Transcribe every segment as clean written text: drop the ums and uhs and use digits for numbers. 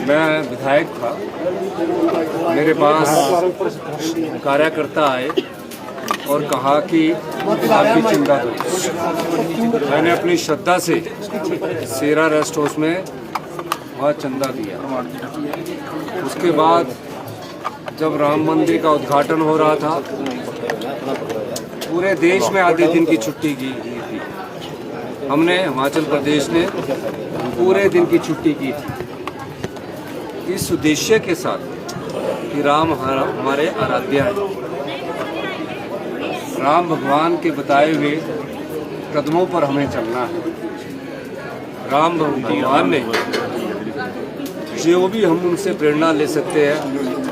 मैं विधायक था, मेरे पास कार्यकर्ता आए और कहा कि आप भी चंदा दो। मैंने अपनी श्रद्धा से सेरा रेस्ट हाउस में वहाँ चंदा दिया। उसके बाद जब राम मंदिर का उद्घाटन हो रहा था, पूरे देश में आधे दिन की छुट्टी की थी। हमने हिमाचल प्रदेश ने पूरे दिन की छुट्टी की थी, इस उद्देश्य के साथ कि राम हमारे आराध्य हैं। राम भगवान के बताए हुए कदमों पर हमें चलना है। राम भगवान ने जो भी हम उनसे प्रेरणा ले सकते हैं,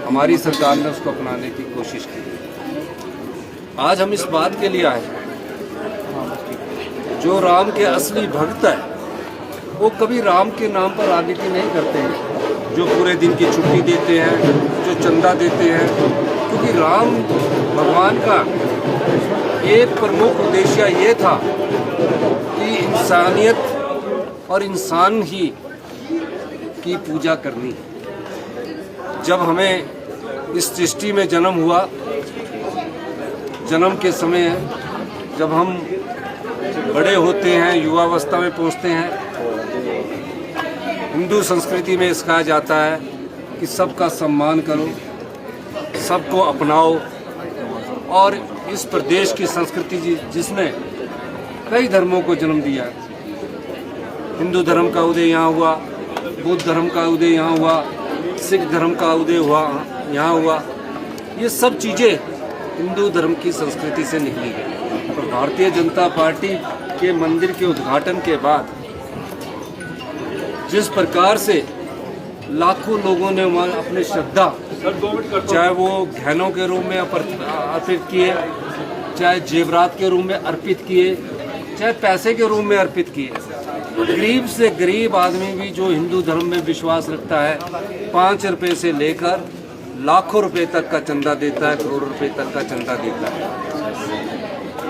हमारी सरकार ने उसको अपनाने की कोशिश की। आज हम इस बात के लिए आए, जो राम के असली भक्त है वो कभी राम के नाम पर राजनीति नहीं करते हैं, जो पूरे दिन की छुट्टी देते हैं, जो चंदा देते हैं, क्योंकि राम भगवान का एक प्रमुख उद्देश्य ये था कि इंसानियत और इंसान ही की पूजा करनी। जब हमें इस सृष्टि में जन्म हुआ, जन्म के समय जब हम बड़े होते हैं, युवावस्था में पहुंचते हैं, हिंदू संस्कृति में सिखाया जाता है कि सबका सम्मान करो, सबको अपनाओ। और इस प्रदेश की संस्कृति जिसने कई धर्मों को जन्म दिया, हिंदू धर्म का उदय यहाँ हुआ, बुद्ध धर्म का उदय यहाँ हुआ, सिख धर्म का उदय यहाँ हुआ। ये सब चीज़ें हिंदू धर्म की संस्कृति से निकली गई। और भारतीय जनता पार्टी के मंदिर के उद्घाटन के बाद जिस प्रकार से लाखों लोगों ने वहाँ अपनी श्रद्धा, चाहे वो गहनों के रूप में अर्पित किए, चाहे जेवरात के रूप में अर्पित किए, चाहे पैसे के रूप में अर्पित किए, गरीब से गरीब आदमी भी जो हिंदू धर्म में विश्वास रखता है, 5 रुपये से लेकर लाखों रुपए तक का चंदा देता है, करोड़ों रुपए तक का चंदा देता है।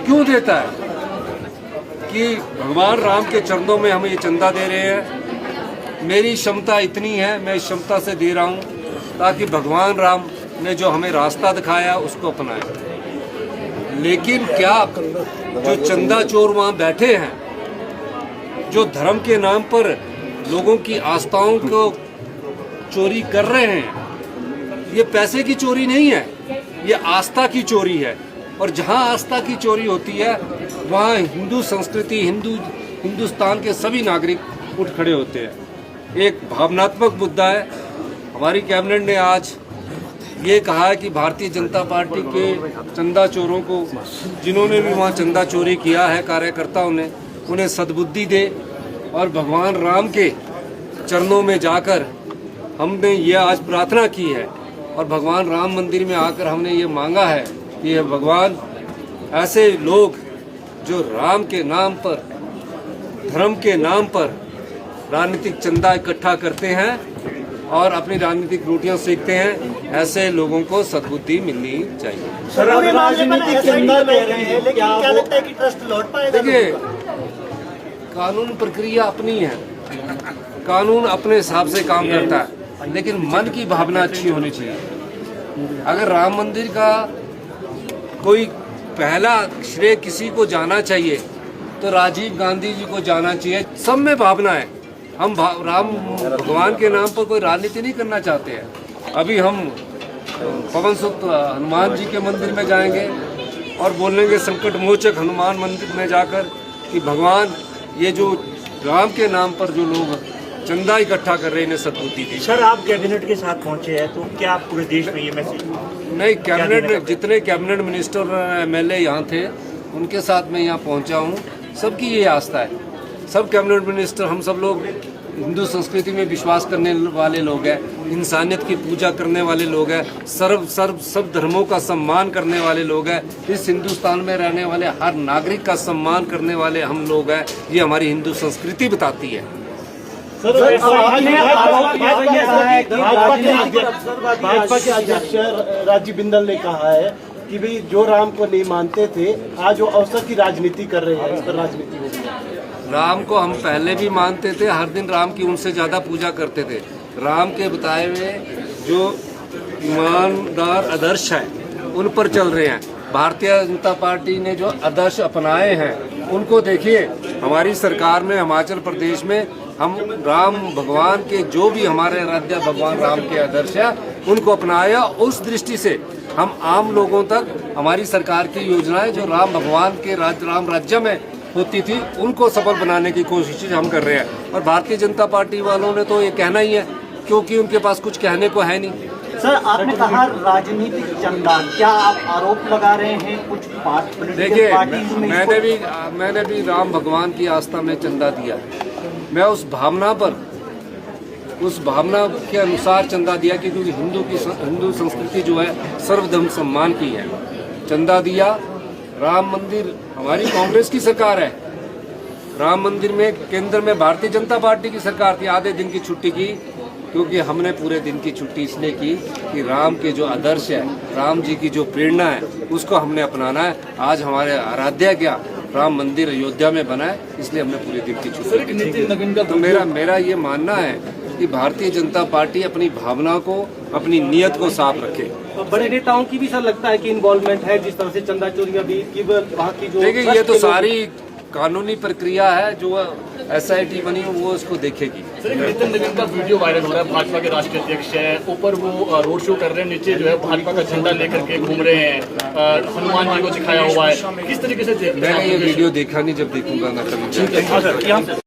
क्यों देता है? कि भगवान राम के चरणों में हम ये चंदा दे रहे हैं। मेरी क्षमता इतनी है, मैं इस क्षमता से दे रहा हूँ ताकि भगवान राम ने जो हमें रास्ता दिखाया उसको अपनाएं। लेकिन क्या जो चंदा चोर वहाँ बैठे हैं, जो धर्म के नाम पर लोगों की आस्थाओं को चोरी कर रहे हैं, ये पैसे की चोरी नहीं है, ये आस्था की चोरी है। और जहाँ आस्था की चोरी होती है वहाँ हिंदू संस्कृति, हिंदुस्तान के सभी नागरिक उठ खड़े होते हैं। एक भावनात्मक मुद्दा है। हमारी कैबिनेट ने आज ये कहा है कि भारतीय जनता पार्टी के चंदा चोरों को, जिन्होंने भी वहाँ चंदा चोरी किया है, कार्यकर्ताओं ने, उन्हें सद्बुद्धि दे और भगवान राम के चरणों में जाकर हमने ये आज प्रार्थना की है। और भगवान राम मंदिर में आकर हमने ये मांगा है कि भगवान, ऐसे लोग जो राम के नाम पर, धर्म के नाम पर राजनीतिक चंदा इकट्ठा करते हैं और अपनी राजनीतिक रोटियां सेकते हैं, ऐसे लोगों को सद्बुद्धि मिलनी चाहिए। सर, राजनीतिक चंदा ले रहे हैं, लेकिन क्या लगता है कि ट्रस्ट लौट पाएगा? देखिए, कानून प्रक्रिया अपनी है, कानून अपने हिसाब से काम करता है, लेकिन मन की भावना अच्छी होनी चाहिए। अगर राम मंदिर का कोई पहला श्रेय किसी को जाना चाहिए तो राजीव गांधी जी को जाना चाहिए। सब में भावना है। हम राम भगवान के नाम पर कोई राजनीति नहीं करना चाहते हैं। अभी हम पवन सुत हनुमान जी के मंदिर में जाएंगे और बोलेंगे संकट मोचक हनुमान मंदिर में जाकर कि भगवान, ये जो राम के नाम पर जो लोग चंदा इकट्ठा कर रहे हैं, इन्हें सद्बुद्धि दी। सर, आप कैबिनेट के साथ पहुंचे हैं, तो क्या पूरे देश में ये मैसेज? नहीं, कैबिनेट में जितने कैबिनेट मिनिस्टर और MLA यहाँ थे, उनके साथ मैं यहाँ पहुँचा हूँ। सबकी ये आस्था है, सब कैबिनेट मिनिस्टर, हम सब लोग हिंदू संस्कृति में विश्वास करने वाले लोग हैं, इंसानियत की पूजा करने वाले लोग हैं, सब धर्मों का सम्मान करने वाले लोग हैं। इस हिंदुस्तान में रहने वाले हर नागरिक का सम्मान करने वाले हम लोग हैं। ये हमारी हिंदू संस्कृति बताती है। भाजपा के अध्यक्ष राजीव बिंदल ने कहा है कि भाई जो राम को नहीं मानते थे, आज वो अवसर की राजनीति कर रहे हैं, इस पर राजनीति हो रही है। राम को हम पहले भी मानते थे, हर दिन राम की उनसे ज़्यादा पूजा करते थे, राम के बताए हुए जो ईमानदार आदर्श है उन पर चल रहे हैं। भारतीय जनता पार्टी ने जो आदर्श अपनाए हैं उनको देखिए। हमारी सरकार में हिमाचल प्रदेश में हम राम भगवान के जो भी हमारे आराध्य भगवान राम के आदर्श है उनको अपनाया। उस दृष्टि से हम आम लोगों तक हमारी सरकार की योजनाएं जो राम भगवान के राम राज्य में होती थी उनको सफल बनाने की कोशिश हम कर रहे हैं। और भारतीय जनता पार्टी वालों ने तो ये कहना ही है, क्योंकि उनके पास कुछ कहने को है नहीं। सर, आपने कहा राजनीतिक चंदा, क्या आप आरोप लगा रहे हैं कुछ देखिए, पार्टीज में? मैंने भी राम भगवान की आस्था में चंदा दिया। मैं उस भावना के अनुसार चंदा दिया, क्योंकि हिंदू संस्कृति जो है सर्वधर्म सम्मान की है। चंदा दिया। राम मंदिर हमारी कांग्रेस की सरकार है। राम मंदिर में केंद्र में भारतीय जनता पार्टी की सरकार थी। आधे दिन की छुट्टी की, क्योंकि हमने पूरे दिन की छुट्टी इसलिए की कि राम के जो आदर्श है, राम जी की जो प्रेरणा है उसको हमने अपनाना है। आज हमारे आराध्य क्या राम मंदिर अयोध्या में बना है, इसलिए हमने पूरे दिन की छुट्टी। तो मेरा ये मानना है कि भारतीय जनता पार्टी अपनी भावना को, अपनी नीयत को साफ रखे। बड़े नेताओं की भी सर लगता है कि इन्वॉल्वमेंट है, जिस तरह से चंदा चोरियां भी की वहाँ की जो देखिए, ये तो सारी कानूनी प्रक्रिया है। जो SIT बनी वो उसको देखेगी। सर, नितिन नवीन का वीडियो वायरल हो रहा है। भाजपा के राष्ट्रीय अध्यक्ष है, ऊपर वो रोड शो कर रहे हैं, नीचे जो है भाजपा का झंडा लेकर के घूम रहे हैं, हनुमान जी को दिखाया हुआ है। किस तरीके से मैंने ये वीडियो देखा नहीं, जब देखूंगा ना कभी।